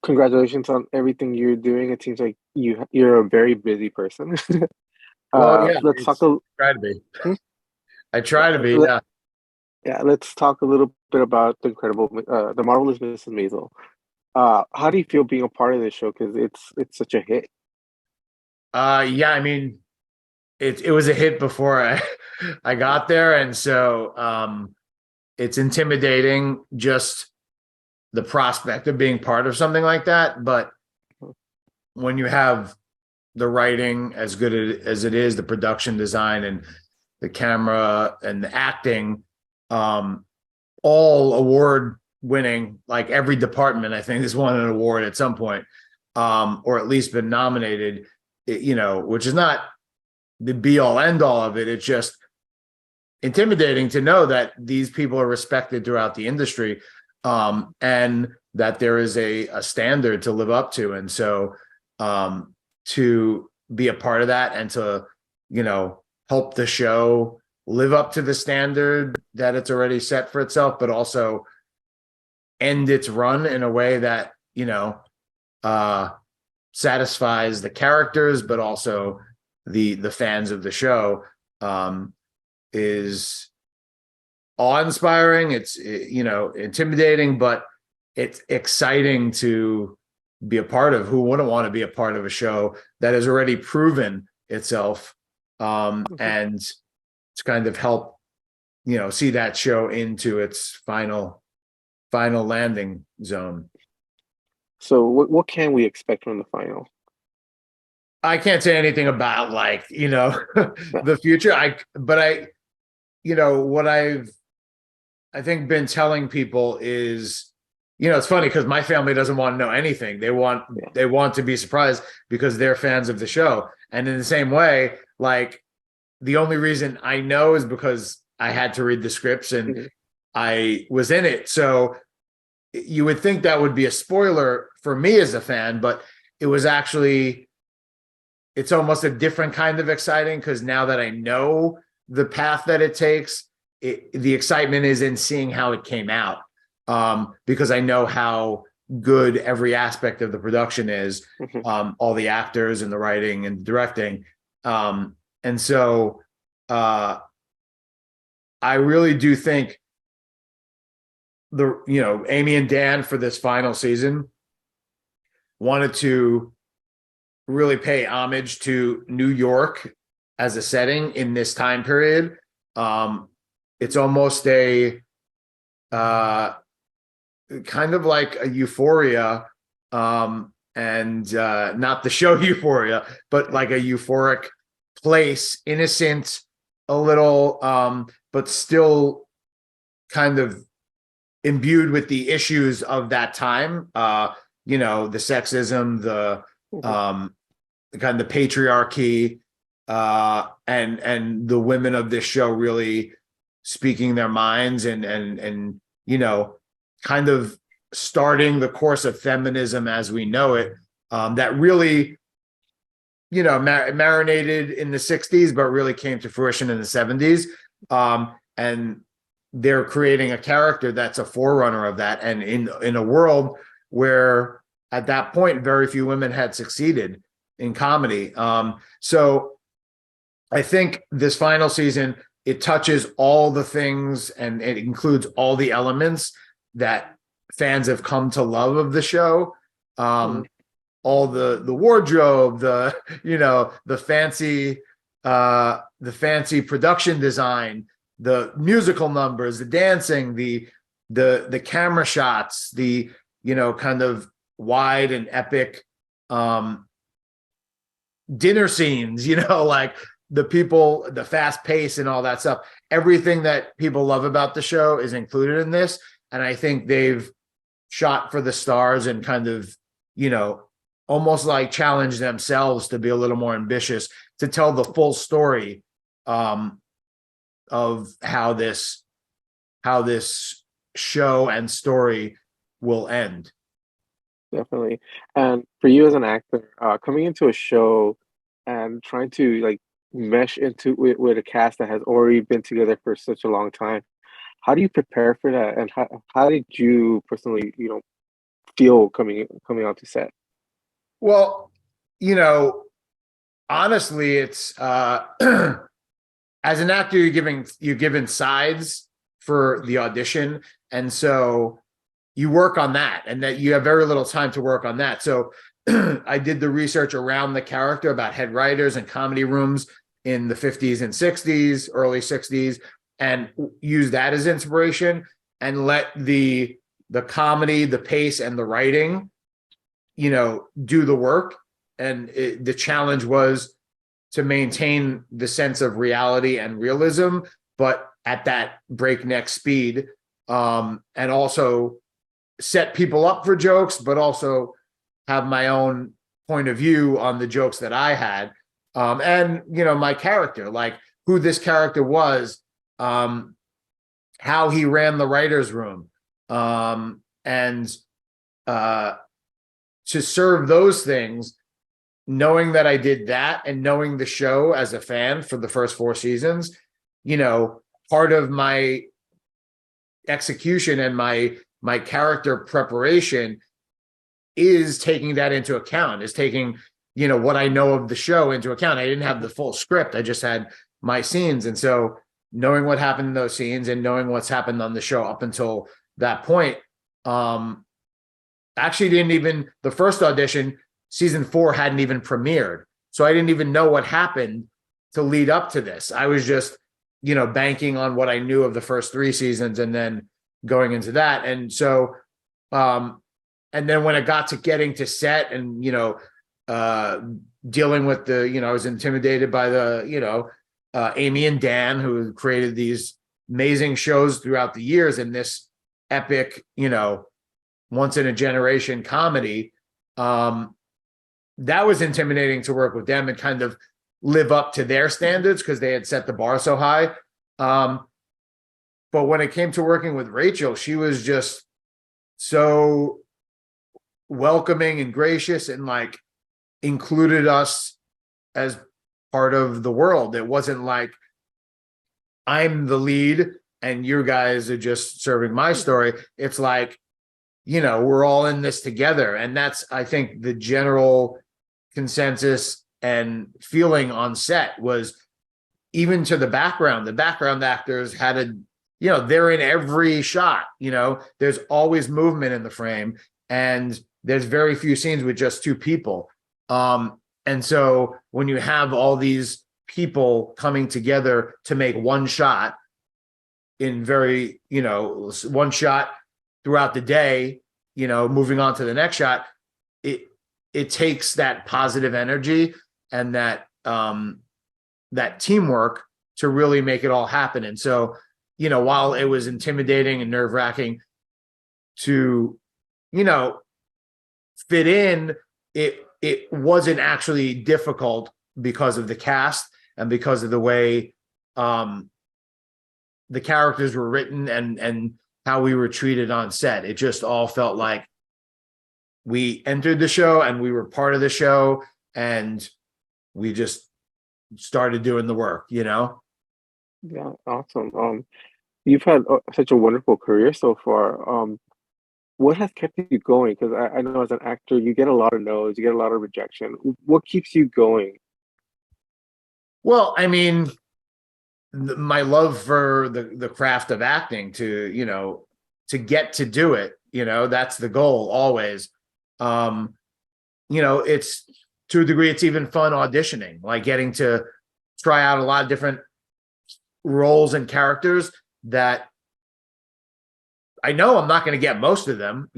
Congratulations on everything you're doing. It seems like you're a very busy person. Well, yeah, Let's talk a try to be. hmm? I yeah, try to be, let, yeah. yeah. Let's talk a little bit about the marvelous Mrs. Maisel. How do you feel being a part of this show? Because it's such a hit. Yeah, I mean, it was a hit before I I got there, and so it's intimidating just the prospect of being part of something like that. But when you have the writing as good as it is, the production design and the camera and the acting, um, all award winning, like every department, I think has won an award at some point, or at least been nominated, which is not the be all end all of it. It's just intimidating to know that these people are respected throughout the industry, and that there is a standard to live up to. And so to be a part of that and to, help the show live up to the standard that it's already set for itself, but also end its run in a way that, uh, satisfies the characters, but also the fans of the show, is awe-inspiring. It's intimidating, but it's exciting to be a part of. Who wouldn't want to be a part of a show that has already proven itself, Mhm. and to kind of help see that show into its final landing zone. So what can we expect from the final? I can't say anything about, like, the future. What I think been telling people is, it's funny because my family doesn't want to know anything. They want Yeah. they want to be surprised because they're fans of the show. And in the same way, like, the only reason I know is because I had to read the scripts and Mhm. I was in it. So you would think that would be a spoiler for me as a fan, but it was actually, it's almost a different kind of exciting because now that I know the path that it takes, the excitement is in seeing how it came out, because I know how good every aspect of the production is, Mhm. all the actors and the writing and directing. And so uh, I really do think Amy and Dan for this final season wanted to really pay homage to New York as a setting in this time period. Um, it's almost a uh, kind of like a euphoria, and not the show Euphoria, but Yeah. like a euphoric place, innocent, a little, but still kind of imbued with the issues of that time. The sexism, Mhm. um, the kind of the patriarchy, and the women of this show really speaking their minds, and kind of starting the course of feminism as we know it, that really marinated in the 60s but really came to fruition in the 70s, and they're creating a character that's a forerunner of that, and in a world where at that point very few women had succeeded in comedy. So I think this final season, it touches all the things and it includes all the elements that fans have come to love of the show. Mhm. Um, all the wardrobe, the fancy production design, the musical numbers, the dancing, the camera shots, the kind of wide and epic, um, dinner scenes, like the fast pace and all that stuff. Everything that people love about the show is included in this. And I think they've shot for the stars and kind of, you know, almost like challenge themselves to be a little more ambitious to tell the full story, um, of how this show and story will end. Definitely. And for you as an actor, coming into a show and trying to like mesh into with a cast that has already been together for such a long time, how do you prepare for that? And how did you personally, feel coming onto set? Well, you know, honestly, it's as an actor, you're given sides for the audition, and so you work on that, and that you have very little time to work on that. So I did the research around the character about head writers and comedy rooms in the 50s and 60s, early 60s, and use that as inspiration and let the comedy, the pace, and the writing, do the work. And the challenge was to maintain the sense of reality and realism, but at that breakneck speed, and also set people up for jokes, but also have my own point of view on the jokes that I had. And, my character, like who this character was, how he ran the writer's room, and to serve those things, knowing that I did that and knowing the show as a fan for the first 4 seasons, part of my execution and my character preparation is taking that into account, is taking, what I know of the show into account. I didn't have the full script. I just had my scenes. And so knowing what happened in those scenes and knowing what's happened on the show up until that point, actually the first audition, season 4 hadn't even premiered. So I didn't even know what happened to lead up to this. I was just, banking on what I knew of the first 3 seasons and then going into that. And so, and then when it got to getting to set and, dealing with I was intimidated by Amy and Dan, who created these amazing shows throughout the years, and this epic, once in a generation comedy. That was intimidating to work with them and kind of live up to their standards because they had set the bar so high. But when it came to working with Rachel, she was just so welcoming and gracious and like included us as part of the world. It wasn't like I'm the lead and you guys are just serving my story. It's like, we're all in this together. And that's, I think, the general consensus and feeling on set was, even to the background actors had they're in every shot, there's always movement in the frame and there's very few scenes with just 2 people. And so when you have all these people coming together to make one shot in very, one shot throughout the day, moving on to the next shot, it takes that positive energy and that teamwork to really make it all happen. And so, while it was intimidating and nerve-wracking to, fit in, it wasn't actually difficult because of the cast and because of the way the characters were written and how we were treated on set. It just all felt like we entered the show and we were part of the show and we just started doing the work, Yeah, awesome. You've had such a wonderful career so far. What has kept you going? Because I know as an actor, you get a lot of no's, you get a lot of rejection. What keeps you going? Well, I mean, my love for the craft of acting to get to do it, that's the goal always. It's to a degree, it's even fun auditioning, like getting to try out a lot of different roles and characters that I know I'm not going to get most of them,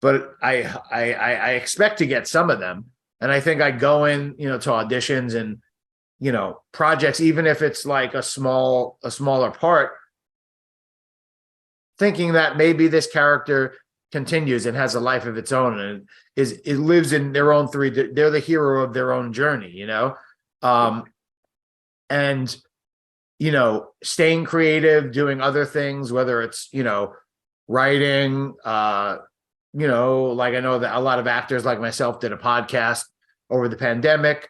but I expect to get some of them. And I think I go in, to auditions and, projects, even if it's like a smaller part, thinking that maybe this character continues and has a life of its own and it lives in their own they're the hero of their own journey, and staying creative, doing other things, whether it's writing, like I know that a lot of actors like myself did a podcast over the pandemic,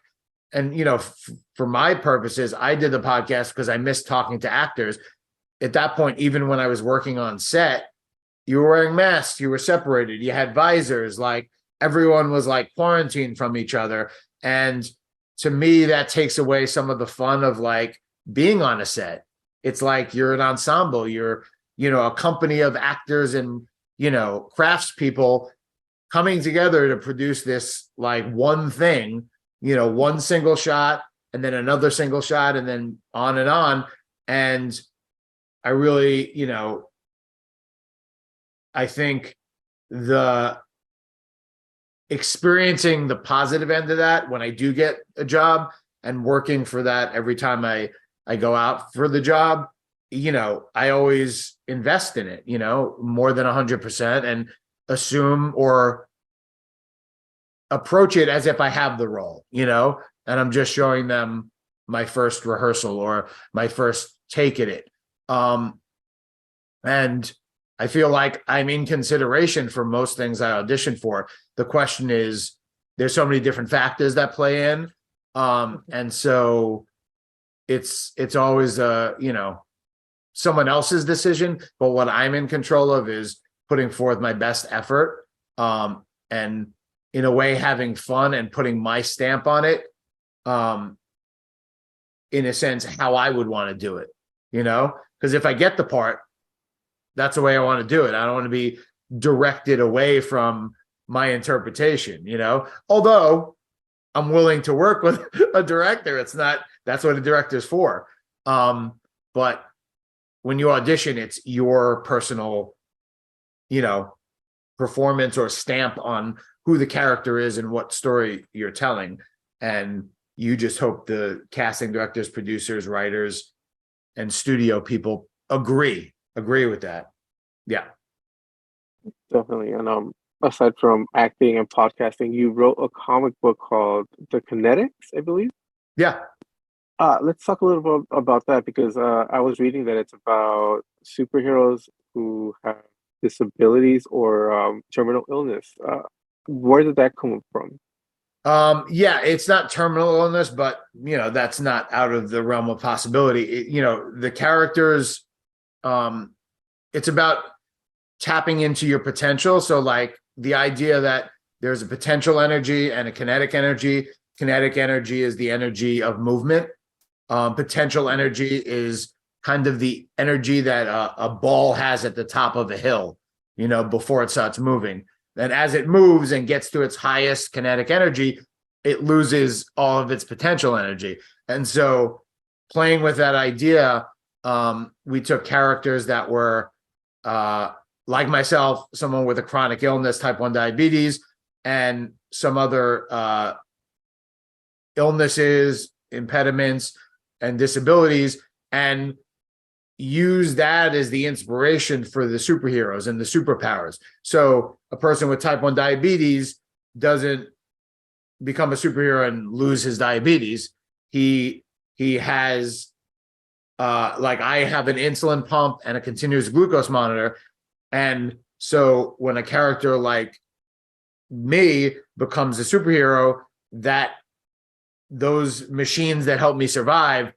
and for my purposes, I did the podcast because I missed talking to actors. At that point, even when I was working on set, you were wearing masks, you were separated, you had visors, like everyone was like quarantined from each other. And to me, that takes away some of the fun of like being on a set. It's like you're an ensemble, you're, a company of actors and, craftspeople coming together to produce this like one thing, one single shot and then another single shot and then on and on. And I really, I think the experiencing the positive end of that when I do get a job and working for that every time I go out for the job, I always invest in it, more than 100% and assume or approach it as if I have the role, and I'm just showing them my first rehearsal or my first take at it. And I feel like I'm in consideration for most things I audition for. The question is, there's so many different factors that play in. And so it's always someone else's decision, but what I'm in control of is putting forth my best effort, and in a way having fun and putting my stamp on it, in a sense how I would want to do it, because if I get the part, that's the way I want to do it. I don't want to be directed away from my interpretation, although I'm willing to work with a director. That's what a director's for. But when you audition, it's your personal, performance or stamp on who the character is and what story you're telling. And you just hope the casting directors, producers, writers, and studio people agree with that. Yeah. Definitely. And aside from acting and podcasting, you wrote a comic book called The Kinetics, I believe. Yeah. Let's talk a little bit about that because I was reading that it's about superheroes who have disabilities or terminal illness. Where did that come from? Yeah, it's not terminal illness, but that's not out of the realm of possibility. The characters, it's about tapping into your potential. So like the idea that there's a potential energy and a kinetic energy. Kinetic energy is the energy of movement. Potential energy is kind of the energy that a ball has at the top of a hill, before it starts moving. And as it moves and gets to its highest kinetic energy, it loses all of its potential energy. And so playing with that idea, we took characters that were like myself, someone with a chronic illness, type 1 diabetes, and some other illnesses, impediments, and disabilities, and use that as the inspiration for the superheroes and the superpowers. So a person with type 1 diabetes doesn't become a superhero and lose his diabetes. He has like I have an insulin pump and a continuous glucose monitor. And so when a character like me becomes a superhero, that those machines that help me survive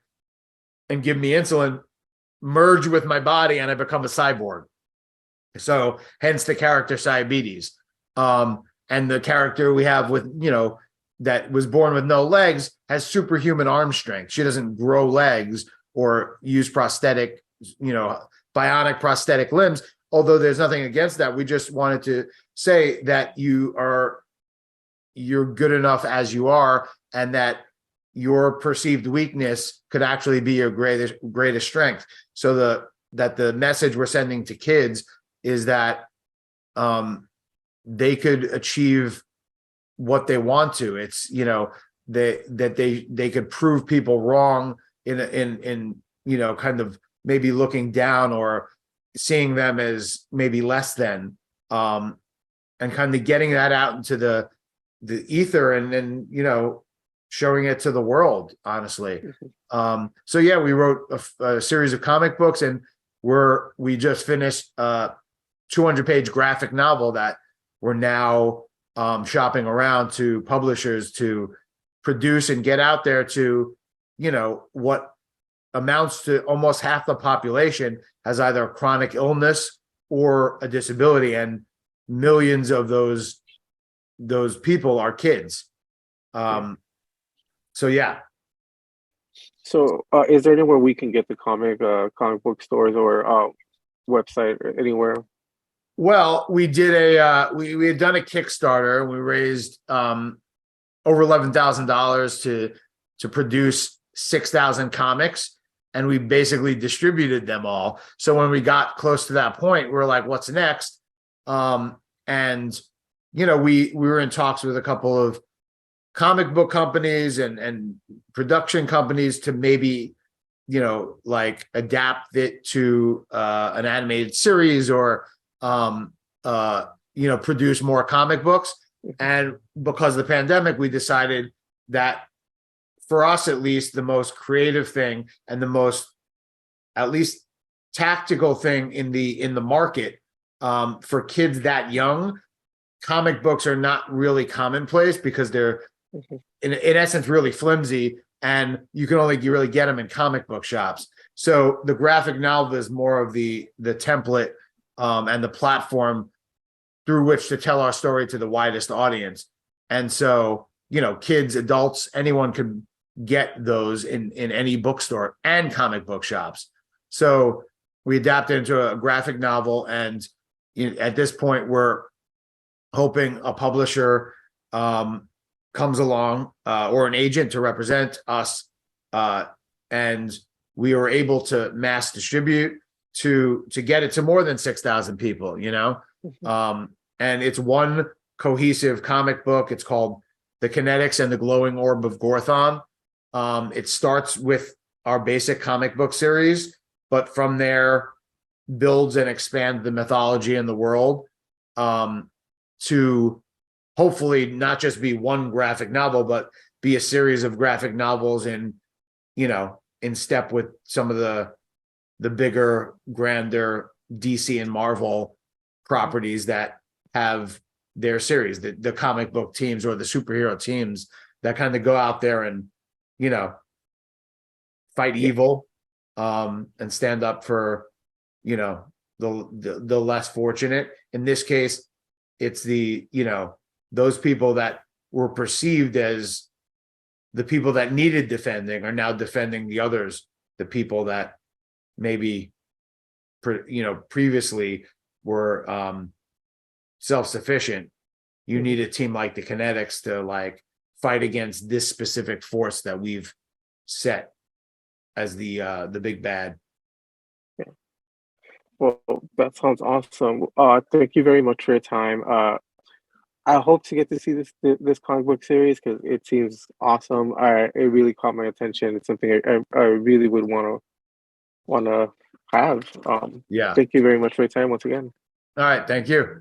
and give me insulin merge with my body and I become a cyborg. So hence the character diabetes. And the character we have with, that was born with no legs has superhuman arm strength. She doesn't grow legs or use prosthetic, bionic prosthetic limbs. Although there's nothing against that. We just wanted to say that you're good enough as you are, and that your perceived weakness could actually be your greatest strength. So the message we're sending to kids is that they could achieve what they want to. It's that they could prove people wrong in kind of maybe looking down or seeing them as maybe less than, and kind of getting that out into the ether and then showing it to the world, honestly. So yeah, we wrote a series of comic books, and we just finished a 200-page graphic novel that we're now shopping around to publishers to produce and get out there to, what amounts to almost half the population has either a chronic illness or a disability, and millions of those people are kids. So yeah. So, is there anywhere we can get the comic book stores or website or anywhere? Well, we did we had done a Kickstarter, and we raised over $11,000 to produce 6,000 comics, and we basically distributed them all. So when we got close to that point, we were like, "What's next?" And we were in talks with a couple of comic book companies and production companies to maybe like adapt it to an animated series or produce more comic books. And because of the pandemic, we decided that for us, at least, the most creative thing and the most, at least, tactical thing in the market for kids that young, comic books are not really commonplace because they're in essence really flimsy, and you can only really get them in comic book shops. So the graphic novel is more of the template and the platform through which to tell our story to the widest audience. And so, kids, adults, anyone could get those in any bookstore and comic book shops. So we adapted into a graphic novel, and at this point, we're hoping a publisher comes along or an agent to represent us, and we were able to mass distribute to get it to more than 6,000 people. And it's one cohesive comic book. It's called The Kinetics and the Glowing Orb of Gorthon. It starts with our basic comic book series, but from there builds and expands the mythology and the world to hopefully not just be one graphic novel, but be a series of graphic novels in step with some of the bigger, grander DC and Marvel properties that have their series, the comic book teams or the superhero teams that kind of go out there and, fight evil and stand up for, the less fortunate. In this case, it's those people that were perceived as the people that needed defending are now defending the others, the people that maybe, previously were self-sufficient. You need a team like the Kinetics to fight against this specific force that we've set as the big bad. Yeah. Well, that sounds awesome. Thank you very much for your time. I hope to get to see this comic book series because it seems awesome. It really caught my attention. It's something I really would want to have. Yeah. Thank you very much for your time once again. All right. Thank you.